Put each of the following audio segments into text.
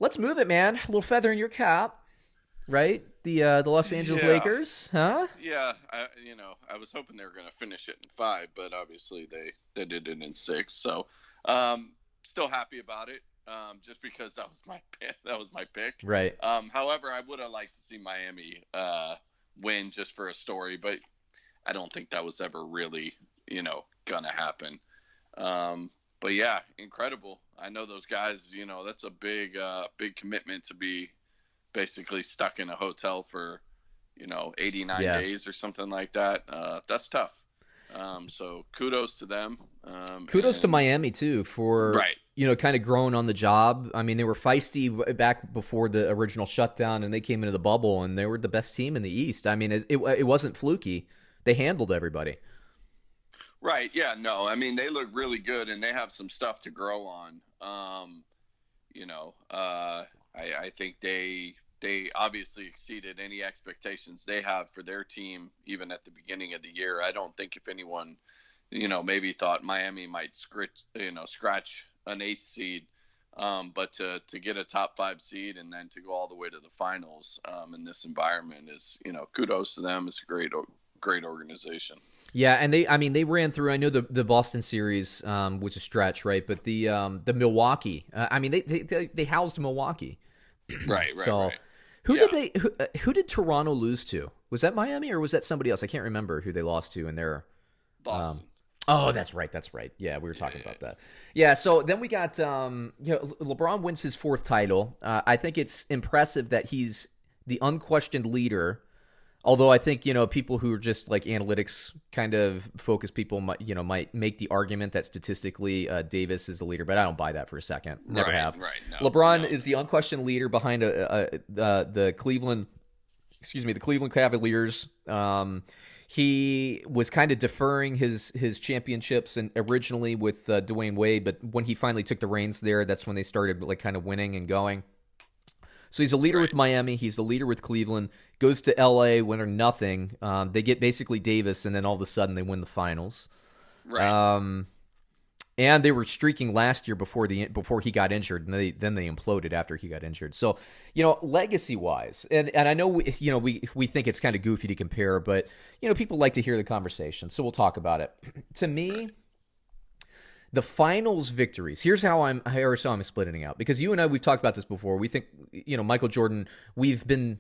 Let's move it, man. A little feather in your cap, right? The Los Angeles Yeah, Lakers, huh? yeah. I was hoping they were going to finish it in five, but obviously they did it in six. So, still happy about it. Just because that was my pick. Right. However, I would have liked to see Miami win just for a story, but I don't think that was ever really gonna happen. But yeah, incredible. I know those guys. That's a big commitment to be basically stuck in a hotel for 89 Yeah. days or something like that. That's tough. So kudos to them. Kudos to And Miami too for right, kind of growing on the job. I mean, they were feisty back before the original shutdown, and they came into the bubble, and they were the best team in the East. I mean, it wasn't fluky. They handled everybody. right, yeah, no, I mean they look really good, and they have some stuff to grow on. You know, I think they obviously exceeded any expectations they have for their team, even at the beginning of the year. I don't think if anyone maybe thought Miami might scratch an eighth seed, but to get a top five seed and then to go all the way to the finals in this environment is kudos to them. It's a great organization. Yeah, and they ran through. I know the Boston series was a stretch, right? But the Milwaukee, I mean, they housed Milwaukee. Right, right, So right. who Yeah, did who did Toronto lose to? Was that Miami or was that somebody else? I can't remember who they lost to in their. Um, Boston. oh, that's right. That's right. Yeah, we were Yeah, talking yeah, about that. Yeah. So then we got LeBron wins his fourth title. I think it's impressive that he's the unquestioned leader. Although I think people who are just like analytics kind of focused people might make the argument that statistically Davis is the leader, but I don't buy that for a second. Never right, have. right. No, LeBron no. is the unquestioned leader behind the Cleveland, the Cleveland Cavaliers. He was kind of deferring his championships and originally with Dwayne Wade, but when he finally took the reins there, that's when they started like kind of winning and going. So he's a leader with Right, Miami. He's the leader with Cleveland. Goes to L.A. win or nothing. They get basically Davis, and then all of a sudden they win the finals. right. Um, and they were streaking last year before he got injured, and then they imploded after he got injured. So legacy wise, and I know we think it's kind of goofy to compare, but people like to hear the conversation, so we'll talk about it. To me, the finals victories. Here's how I'm splitting it out, because you and I, we've talked about this before. We think Michael Jordan. We've been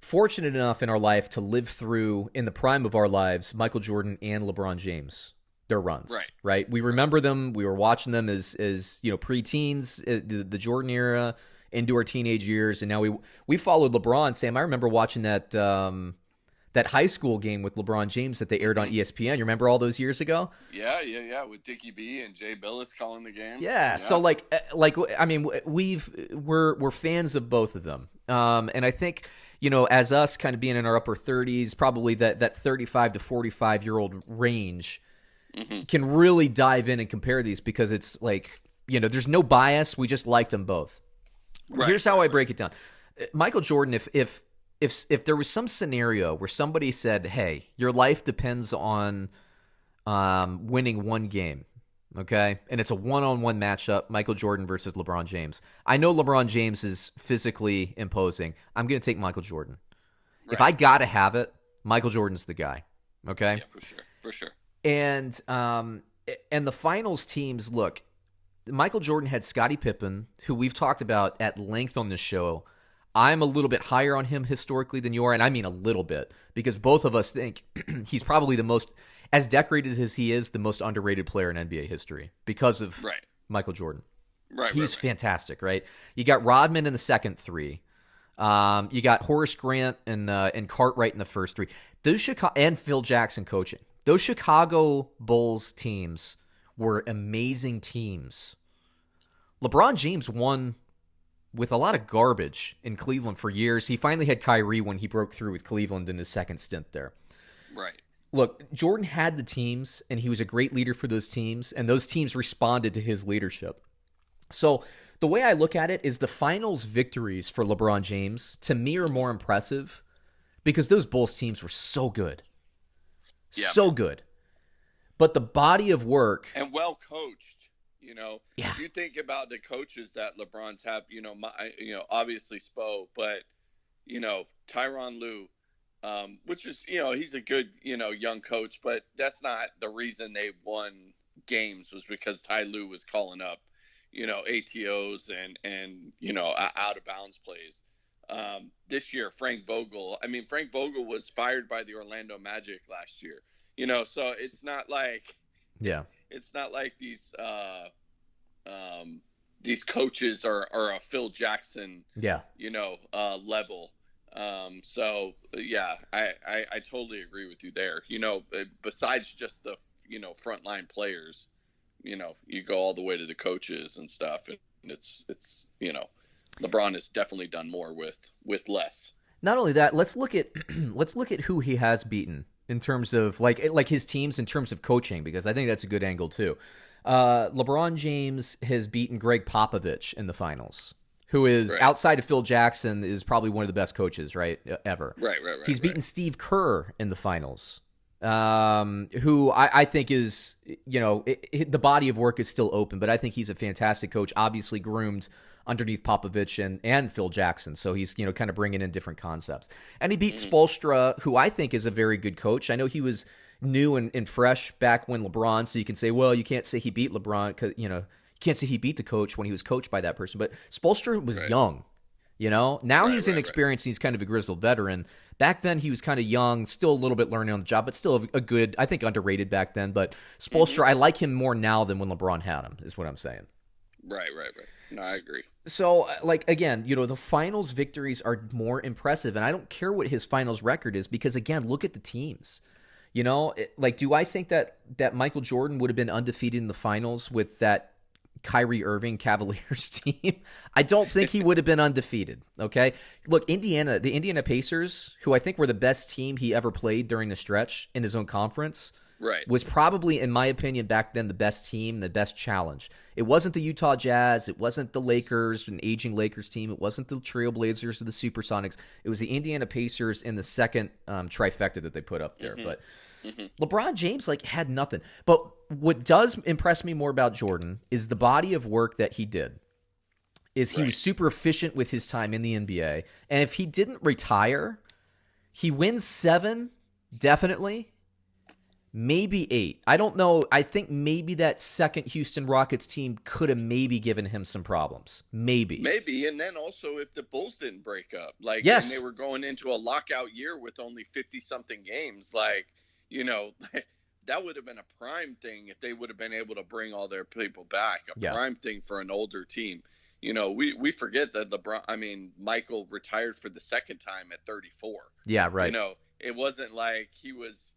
fortunate enough in our life to live through, in the prime of our lives, Michael Jordan and LeBron James, their runs. Right. Right. We remember them. We were watching them as preteens, the Jordan era into our teenage years, and now we followed LeBron. Sam, I remember watching that. That high school game with LeBron James that they aired on ESPN. You remember all those years ago? Yeah, yeah, yeah. With Dickie B and Jay Billis calling the game. Yeah. So Yeah. I mean, we're fans of both of them, and I think as us kind of being in our upper 30s, probably that 35 to 45-year-old range can really dive in and compare these, because it's like there's no bias. We just liked them both. Right, Here's how right, I right. break it down. Michael Jordan, if there was some scenario where somebody said, "Hey, your life depends on winning one game," okay, and it's a one-on-one matchup, Michael Jordan versus LeBron James. I know LeBron James is physically imposing. I'm going to take Michael Jordan. If I Right. got to have it, Michael Jordan's the guy. Okay, Yeah, for sure, for sure. and the finals teams. Look, Michael Jordan had Scottie Pippen, who we've talked about at length on this show. I'm a little bit higher on him historically than you are, and I mean a little bit, because both of us think he's probably the most, as decorated as he is, the most underrated player in NBA history because of Right, Michael Jordan. right, right, He's right. fantastic, right? You got Rodman in the second three. You got Horace Grant and Cartwright in the first three. Those Chicago and Phil Jackson coaching. Those Chicago Bulls teams were amazing teams. LeBron James won with a lot of garbage in Cleveland for years. He finally had Kyrie when he broke through with Cleveland in his second stint there. Right. Look, Jordan had the teams, and he was a great leader for those teams, and those teams responded to his leadership. So the way I look at it is the finals victories for LeBron James, to me, are more impressive because those Bulls teams were so good. Yeah, So man. good. But the body of work, And well coached. Yeah. You think about the coaches that LeBron's have. Obviously Spo, but Tyronn Lue, which is he's a good young coach, but that's not the reason they won games was because Ty Lue was calling up ATOs and out of bounds plays. This year, Frank Vogel. I mean, Frank Vogel was fired by the Orlando Magic last year. So it's not like these coaches are a Phil Jackson level. So yeah, I totally agree with you there. Besides just the frontline players, you go all the way to the coaches and stuff, and it's LeBron has definitely done more with less. Not only that, let's look at who he has beaten in terms of like his teams in terms of coaching, because I think that's a good angle too. LeBron James has beaten Greg Popovich in the finals, who is outside of Phil Jackson is probably one of the best coaches ever. Right. He's beaten Steve Kerr in the finals, who I think is the body of work is still open, but I think he's a fantastic coach. Obviously groomed underneath Popovich and Phil Jackson, so he's kind of bringing in different concepts. And he beat Spoelstra, who I think is a very good coach. I know he was new and fresh back when LeBron, so you can say, well, you can't say he beat LeBron because you can't say he beat the coach when he was coached by that person. But Spoelstra was young, Now he's inexperienced. He's kind of a grizzled veteran. Back then he was kind of young, still a little bit learning on the job, but still a good, I think underrated back then. But Spoelstra, I like him more now than when LeBron had him, is what I'm saying. Right. No, I agree. So, again, the finals victories are more impressive, and I don't care what his finals record is because, again, look at the teams. Do I think that Michael Jordan would have been undefeated in the finals with that Kyrie Irving Cavaliers team? I don't think he would have been undefeated, okay? Look, the Indiana Pacers, who I think were the best team he ever played during the stretch in his own conference, was probably, in my opinion, back then the best team, the best challenge. It wasn't the Utah Jazz. It wasn't the Lakers, an aging Lakers team. It wasn't the Trailblazers or the Supersonics. It was the Indiana Pacers in the second trifecta that they put up there. But LeBron James had nothing. But what does impress me more about Jordan is the body of work that he did. He was super efficient with his time in the NBA. And if he didn't retire, he wins 7, definitely. Maybe 8. I don't know. I think maybe that second Houston Rockets team could have maybe given him some problems. Maybe. And then also if the Bulls didn't break up. And they were going into a lockout year with only 50-something games. That would have been a prime thing if they would have been able to bring all their people back. Prime thing for an older team. We forget that Michael retired for the second time at 34. Yeah, right. It wasn't like he was,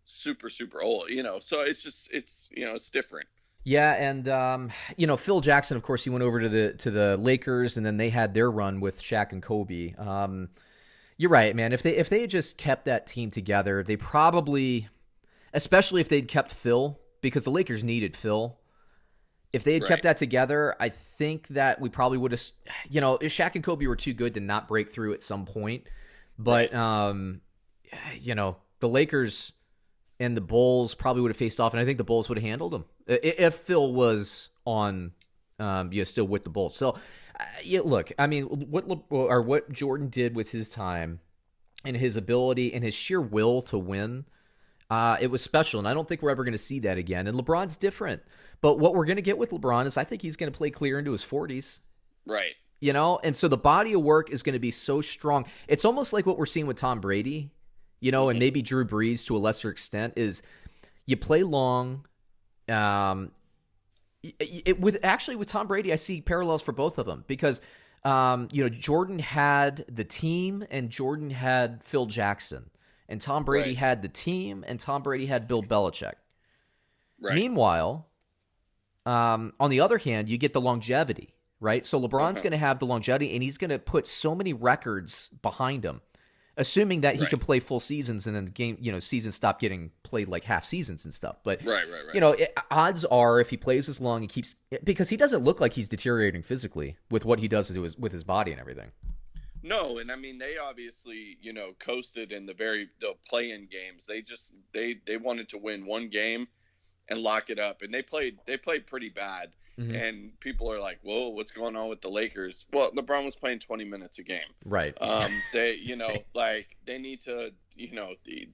super old, so it's different. Yeah, and Phil Jackson, of course, he went over to the Lakers, and then they had their run with Shaq and Kobe. You're right, man. If they had just kept that team together, they probably, especially if they'd kept Phil, because the Lakers needed Phil. If they had kept that together, I think that we probably would have, Shaq and Kobe were too good to not break through at some point. But the Lakers and the Bulls probably would have faced off, and I think the Bulls would have handled them if Phil was on, still with the Bulls. So, look, what Jordan did with his time and his ability and his sheer will to win, it was special, and I don't think we're ever going to see that again. And LeBron's different, but what we're going to get with LeBron is I think he's going to play clear into his 40s. Right. And so the body of work is going to be so strong. It's almost like what we're seeing with Tom Brady. And maybe Drew Brees to a lesser extent, is you play long. With Tom Brady, I see parallels for both of them because, Jordan had the team and Jordan had Phil Jackson, and Tom Brady had the team and Tom Brady had Bill Belichick. Right. Meanwhile, on the other hand, you get the longevity, right? So LeBron's going to have the longevity, and he's going to put so many records behind him. Assuming that he can play full seasons and then the game, seasons stop getting played like half seasons and stuff. But, odds are if he plays as long and keeps – because he doesn't look like he's deteriorating physically with what he does with his body and everything. No, and they obviously, coasted in the play-in games. They wanted to win one game, and lock it up. And they played pretty bad. Mm-hmm. And people are like, "Whoa, what's going on with the Lakers?" Well, LeBron was playing 20 minutes a game. Right. They, like they need to,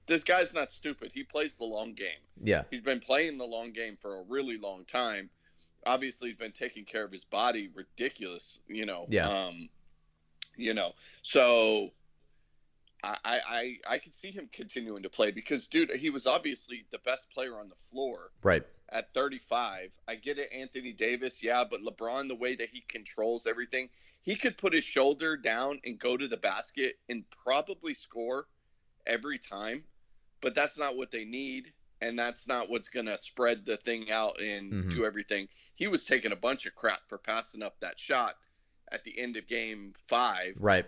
this guy's not stupid. He plays the long game. Yeah. He's been playing the long game for a really long time. Obviously, he's been taking care of his body ridiculous, Yeah. So I could see him continuing to play because, dude, he was obviously the best player on the floor. Right. At 35. I get it, Anthony Davis, yeah, but LeBron, the way that he controls everything, he could put his shoulder down and go to the basket and probably score every time, but that's not what they need, and that's not what's going to spread the thing out and do everything. He was taking a bunch of crap for passing up that shot at the end of game 5. Right.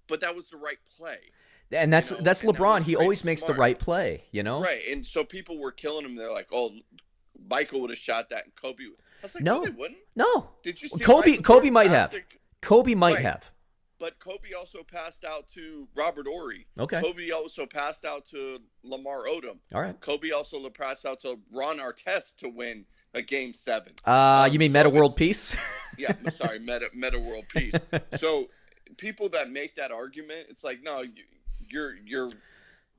But that was the right play. And that's LeBron. He always makes the right play, Right. And so people were killing him. They're like, "Oh, Michael would have shot that," and Kobe. I was like, no, they wouldn't. No. Did you see Kobe might have. Kobe might have. But Kobe also passed out to Robert Horry. Okay. Kobe also passed out to Lamar Odom. All right. Kobe also passed out to Ron Artest to win a game 7. You mean Meta World Peace? Yeah, I'm sorry, Meta World Peace. So people that make that argument, it's like, no, you're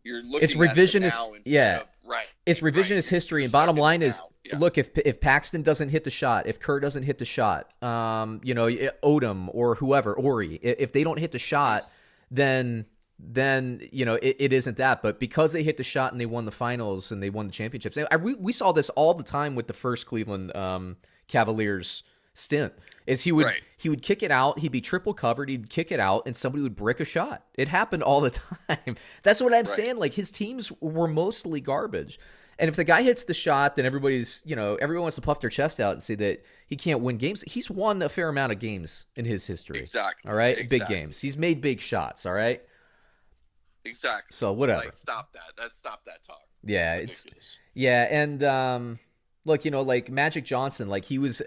looking it's revisionist, at the now instead of, right. It's revisionist history, and bottom line is, look, if Paxton doesn't hit the shot, if Kerr doesn't hit the shot, Odom or whoever, Ori, if they don't hit the shot, then it isn't that. But because they hit the shot and they won the finals and they won the championships, we saw this all the time with the first Cleveland Cavaliers stint. Is he would kick it out, he'd be triple covered, he'd kick it out, and somebody would brick a shot. It happened all the time. That's what I'm saying. Like, his teams were mostly garbage. And if the guy hits the shot, then everyone wants to puff their chest out and say that he can't win games. He's won a fair amount of games in his history. Exactly. All right? Exactly. Big games. He's made big shots, all right? Exactly. So whatever. Like, stop that. Stop that talk. Yeah, it's ridiculous. And look, like Magic Johnson, like he was.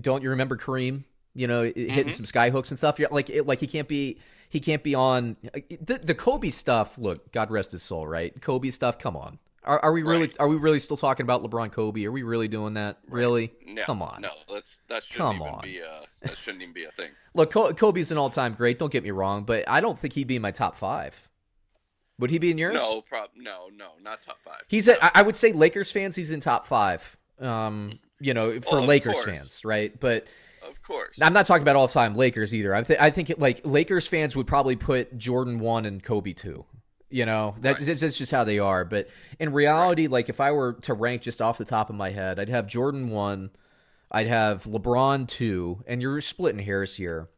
Don't you remember Kareem? Hitting some sky hooks and stuff. Like he can't be on the Kobe stuff. Look, God rest his soul, right? Kobe stuff. Come on, are we really still talking about LeBron Kobe? Are we really doing that? Right. Really? No, come on. No, that shouldn't even be a thing. Look, Kobe's an all-time great. Don't get me wrong, but I don't think he'd be in my top 5. Would he be in yours? No, not top 5. He's I would say Lakers fans. He's in top 5. For Lakers fans, right? But of course, I'm not talking about all-time Lakers either. I think Lakers fans would probably put Jordan 1 and Kobe 2. That's just how they are. But in reality, like if I were to rank just off the top of my head, I'd have Jordan 1, I'd have LeBron 2, and you're splitting hairs here.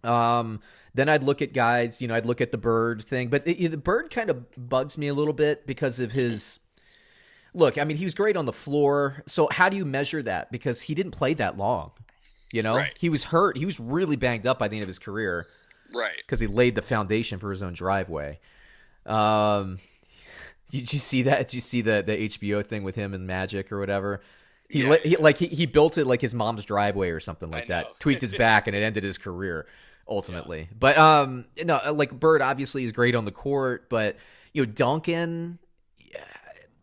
Then I'd look at guys, I'd look at the Bird thing, but the Bird kind of bugs me a little bit because of his. Look, I mean, he was great on the floor. So how do you measure that? Because he didn't play that long. Right. He was hurt. He was really banged up by the end of his career. Right. Because he laid the foundation for his own driveway. Did you see that? Did you see the HBO thing with him and Magic or whatever? He built it like his mom's driveway or something like that. Tweaked his back and it ended his career ultimately. Yeah. But like Bird obviously is great on the court, but Duncan.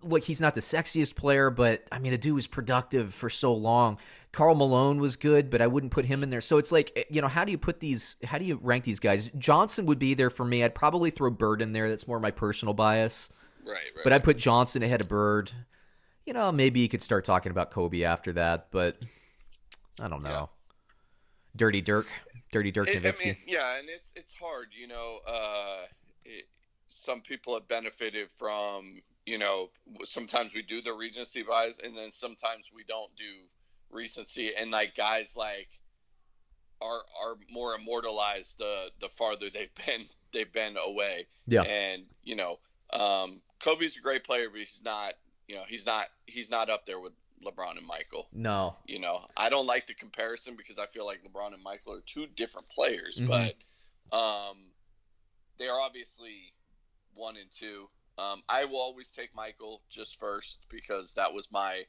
Look, he's not the sexiest player, but I mean, the dude was productive for so long. Karl Malone was good, but I wouldn't put him in there. So it's like, how do you rank these guys? Johnson would be there for me. I'd probably throw Bird in there. That's more my personal bias. Right. But I'd put Johnson ahead of Bird. Maybe you could start talking about Kobe after that, but I don't know. Yeah. Dirty Dirk Nowitzki. And it's hard, some people have benefited from, sometimes we do the recency bias and then sometimes we don't do recency, and like guys like are more immortalized the farther they've been away. Yeah. And Kobe's a great player, but he's not up there with LeBron and Michael. No. I don't like the comparison because I feel like LeBron and Michael are two different players, but they are obviously 1 and 2. I will always take Michael just first because that was my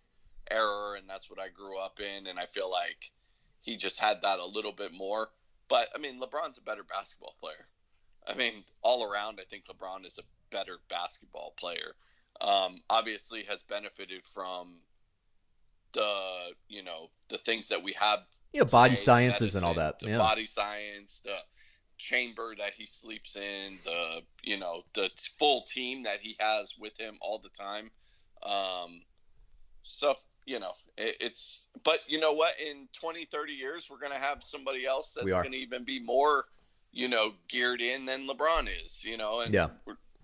era and that's what I grew up in, and I feel like he just had that a little bit more. But I mean, LeBron's a better basketball player. I mean, all around, I think LeBron is a better basketball player. Obviously has benefited from the things that we have body today, sciences and all medicine, that. the Yeah. body science, the chamber that he sleeps in, the full team that he has with him all the time. So, but you know what, in 20, 30 years, we're going to have somebody else that's going to even be more, geared in than LeBron is, and Yeah.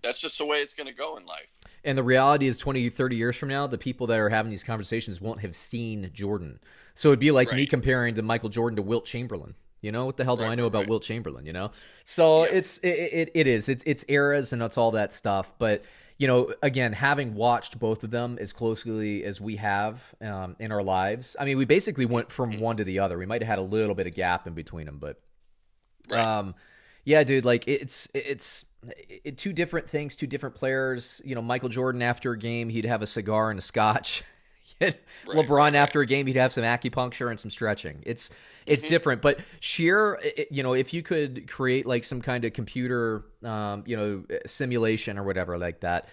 that's just the way it's going to go in life. And the reality is 20, 30 years from now, the people that are having these conversations won't have seen Jordan. So it'd be like me comparing to Michael Jordan to Wilt Chamberlain. What the hell do I know about Wilt Chamberlain, So it's eras and it's all that stuff. But, again, having watched both of them as closely as we have in our lives, I mean, we basically went from one to the other. We might have had a little bit of gap in between them, but yeah, dude, like it's two different things, two different players. Michael Jordan after a game, he'd have a cigar and a scotch. LeBron after a game, he'd have some acupuncture and some stretching. It's different, but sheer, if you could create like some kind of computer, simulation or whatever like that,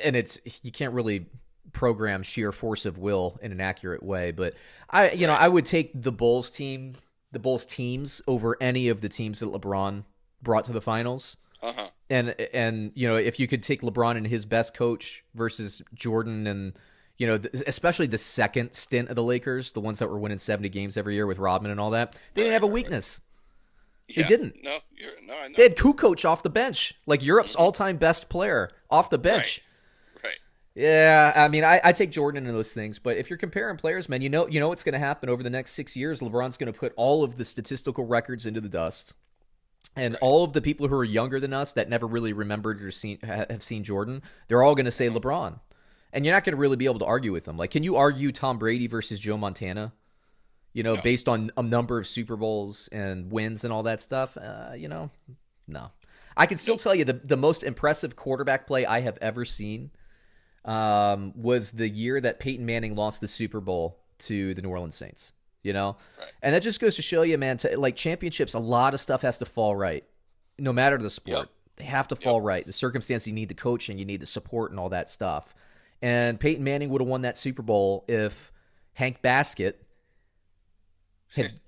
and you can't really program sheer force of will in an accurate way, but I would take the Bulls teams over any of the teams that LeBron brought to the finals. And if you could take LeBron and his best coach versus Jordan and, especially the second stint of the Lakers, the ones that were winning 70 games every year with Rodman and all that, they didn't have a weakness. They didn't. No, I know. They had Kukoc off the bench, like Europe's all-time best player off the bench. Right. Yeah, I mean, I take Jordan in those things, but if you're comparing players, man, you know what's going to happen over the next 6 years. LeBron's going to put all of the statistical records into the dust, and all of the people who are younger than us that never really remembered or have seen Jordan, they're all going to say LeBron, and you're not going to really be able to argue with them. Like, can you argue Tom Brady versus Joe Montana? No. Based on a number of Super Bowls and wins and all that stuff, no. I can still tell you the most impressive quarterback play I have ever seen was the year that Peyton Manning lost the Super Bowl to the New Orleans Saints, And that just goes to show you, man, like championships, a lot of stuff has to fall right, no matter the sport. Yep. They have to fall right. The circumstance, you need the coaching, you need the support and all that stuff. And Peyton Manning would have won that Super Bowl if Hank Baskett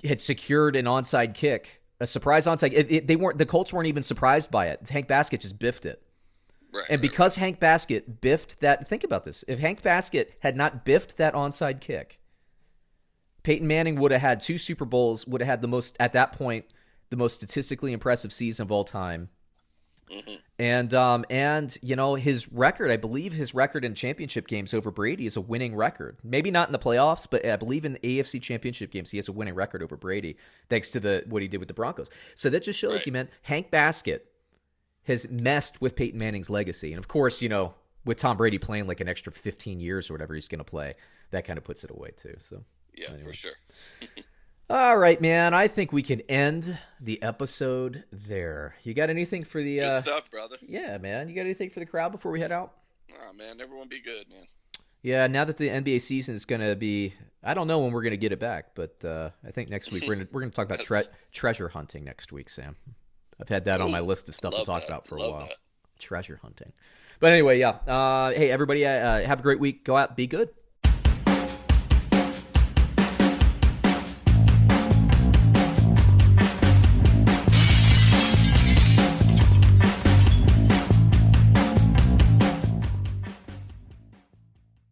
had secured an onside kick, a surprise onside. The Colts weren't even surprised by it. Hank Baskett just biffed it. And because Hank Baskett biffed that, think about this. If Hank Baskett had not biffed that onside kick, Peyton Manning would have had 2 Super Bowls, would have had at that point, the most statistically impressive season of all time. And his record, I believe his record in championship games over Brady is a winning record. Maybe not in the playoffs, but I believe in the AFC championship games, he has a winning record over Brady, thanks to what he did with the Broncos. So that just shows you, man, Hank Baskett has messed with Peyton Manning's legacy. And of course, with Tom Brady playing like an extra 15 years or whatever he's going to play, that kind of puts it away too. So anyway. For sure. All right, man. I think we can end the episode there. You got anything for the good stuff, brother? Yeah, man. You got anything for the crowd before we head out? Oh, man, everyone be good, man. Yeah, now that the NBA season is going to be, I don't know when we're going to get it back, but I think next week we're going to talk about treasure hunting next week, Sam. I've had that on my list of stuff to talk about for a while. Treasure hunting. But anyway, yeah. Hey, everybody, have a great week. Go out, be good.